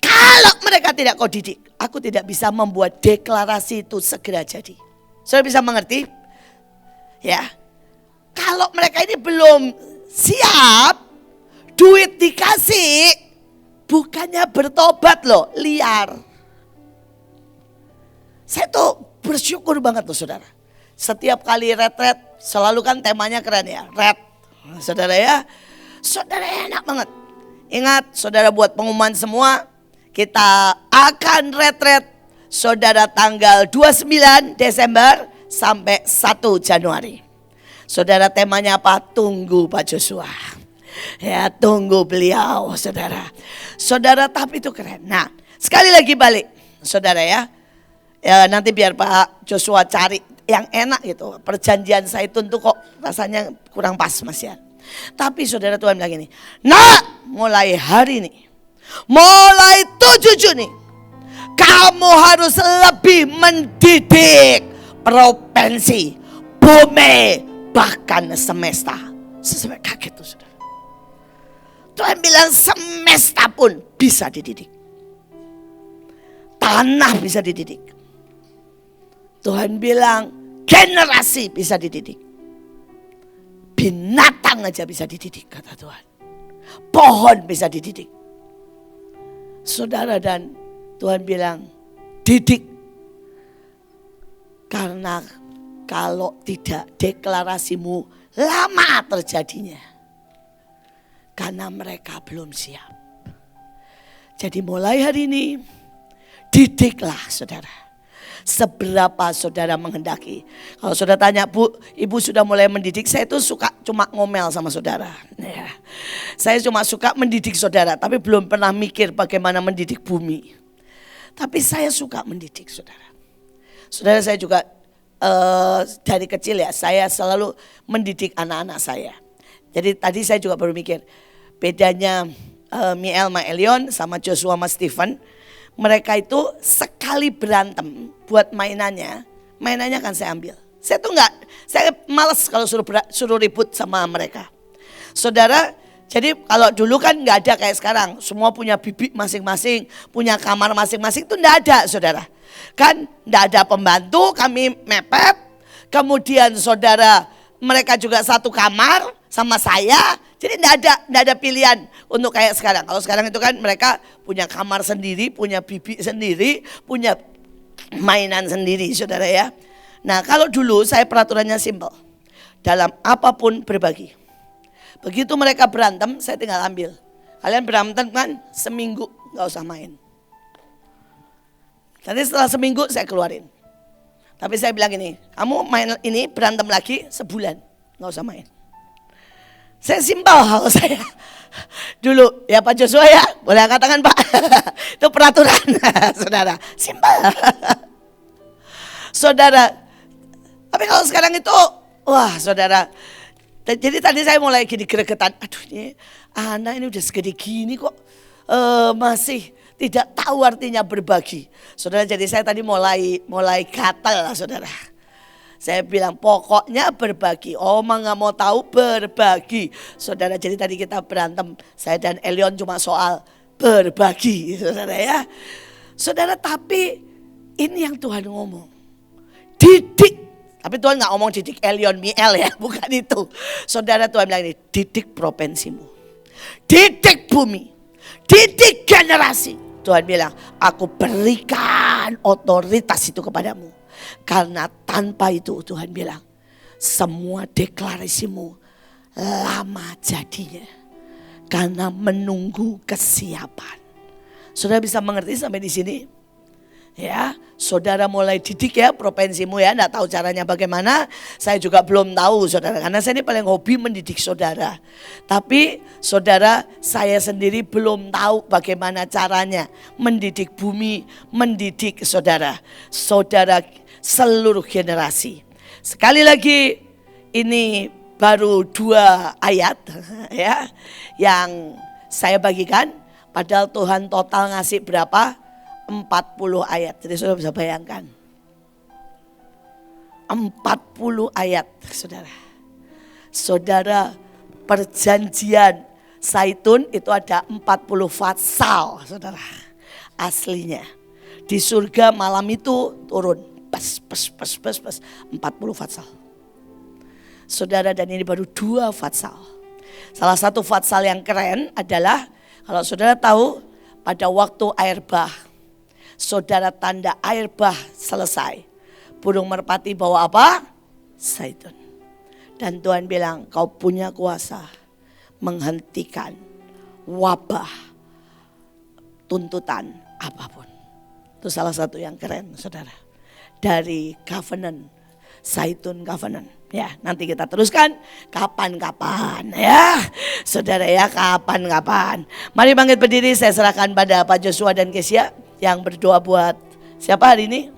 Kalau mereka tidak kau didik, aku tidak bisa membuat deklarasi itu segera jadi. Saudara bisa mengerti? Ya. Kalau mereka ini belum siap, duit dikasih, bukannya bertobat loh, liar. Saya tuh bersyukur banget loh saudara. Setiap kali retret selalu kan temanya keren ya, ret. Saudara ya, saudara enak banget. Ingat saudara buat pengumuman semua, kita akan retret saudara tanggal 29 Desember sampai 1 Januari. Saudara temanya apa? Tunggu Pak Joshua. Ya tunggu beliau saudara. Saudara tapi itu keren. Nah sekali lagi balik saudara ya. Ya nanti biar Pak Joshua cari yang enak gitu. Perjanjian Zaitun tuh kok rasanya kurang pas Mas Yan. Tapi saudara Tuhan bilang gini. Nah mulai hari ini. Mulai 7 Juni. Kamu harus lebih mendidik provinsi, bumi, bahkan semesta. Sampai kaget tuh saudara. Tuhan bilang semesta pun bisa dididik. Tanah bisa dididik. Tuhan bilang generasi bisa dididik. Binatang aja bisa dididik kata Tuhan. Pohon bisa dididik. Saudara, dan Tuhan bilang didik. Karena kalau tidak deklarasimu lama terjadinya. Karena mereka belum siap. Jadi mulai hari ini didiklah saudara. Seberapa saudara menghendaki. Kalau saudara tanya, Bu, ibu sudah mulai mendidik. Saya itu suka cuma ngomel sama saudara. Ya. Saya cuma suka mendidik saudara. Tapi belum pernah mikir bagaimana mendidik bumi. Tapi saya suka mendidik saudara. Saudara, saya juga dari kecil ya, saya selalu mendidik anak-anak saya. Jadi tadi saya juga baru mikir, bedanya Miel sama Elion sama Joshua sama Stephen, mereka itu sekali berantem buat mainannya kan saya ambil. Saya tuh saya malas kalau suruh ribut sama mereka. Saudara, jadi kalau dulu kan nggak ada kayak sekarang, semua punya bibi masing-masing, punya kamar masing-masing, itu nggak ada saudara. Kan nggak ada pembantu, kami mepet, kemudian saudara mereka juga satu kamar sama saya, jadi nggak ada pilihan untuk kayak sekarang. Kalau sekarang itu kan mereka punya kamar sendiri, punya bibi sendiri, punya mainan sendiri saudara ya. Nah kalau dulu saya peraturannya simpel, dalam apapun berbagi. Begitu mereka berantem saya tinggal ambil. Kalian berantem kan seminggu nggak usah main. Nanti setelah seminggu saya keluarin. Tapi saya bilang gini, kamu main ini berantem lagi sebulan, nggak usah main. Saya simpel kalau saya. Dulu ya Pak Joshua ya, boleh angkat tangan Pak. Itu peraturan saudara, simpel. Saudara, tapi kalau sekarang itu, wah saudara. Jadi tadi saya mulai gini gregetan, aduh ini anak ini udah segede gini kok masih tidak tahu artinya berbagi. Saudara, jadi saya tadi mulai gatal lah saudara. Saya bilang pokoknya berbagi. Oma gak mau tahu berbagi. Saudara, jadi tadi kita berantem. Saya dan Elion cuma soal berbagi. Saudara ya. Saudara, tapi ini yang Tuhan ngomong. Didik. Tapi Tuhan gak ngomong didik Elion Miel ya. Bukan itu. Saudara, Tuhan bilang ini. Didik provinsimu. Didik bumi. Didik generasi. Tuhan bilang, aku berikan otoritas itu kepadamu. Karena tanpa itu Tuhan bilang, semua deklarasimu lama jadinya. Karena menunggu kesiapan. Saudara bisa mengerti sampai di sini? Ya, saudara mulai didik ya provinsimu ya, enggak tahu caranya bagaimana. Saya juga belum tahu saudara, karena saya ini paling hobi mendidik saudara. Tapi saudara, saya sendiri belum tahu bagaimana caranya mendidik bumi, mendidik saudara. Saudara seluruh generasi. Sekali lagi ini baru 2 ayat ya yang saya bagikan, padahal Tuhan total ngasih berapa? 40 ayat. Jadi saudara bisa bayangkan. 40 ayat saudara. Saudara, perjanjian Zaitun itu ada 40 fatsal saudara. Aslinya. Di surga malam itu turun. 40 fatsal. Saudara, dan ini baru 2 fatsal. Salah satu fatsal yang keren adalah kalau saudara tahu pada waktu air bah. Saudara, tanda air bah selesai. Burung merpati bawa apa? Zaitun. Dan Tuhan bilang, kau punya kuasa menghentikan wabah, tuntutan apapun. Itu salah satu yang keren saudara. Dari covenant, Zaitun covenant. Ya, nanti kita teruskan kapan-kapan ya. Saudara ya, kapan-kapan. Mari bangkit berdiri, saya serahkan pada Pak Joshua dan Kesia yang berdoa buat siapa hari ini?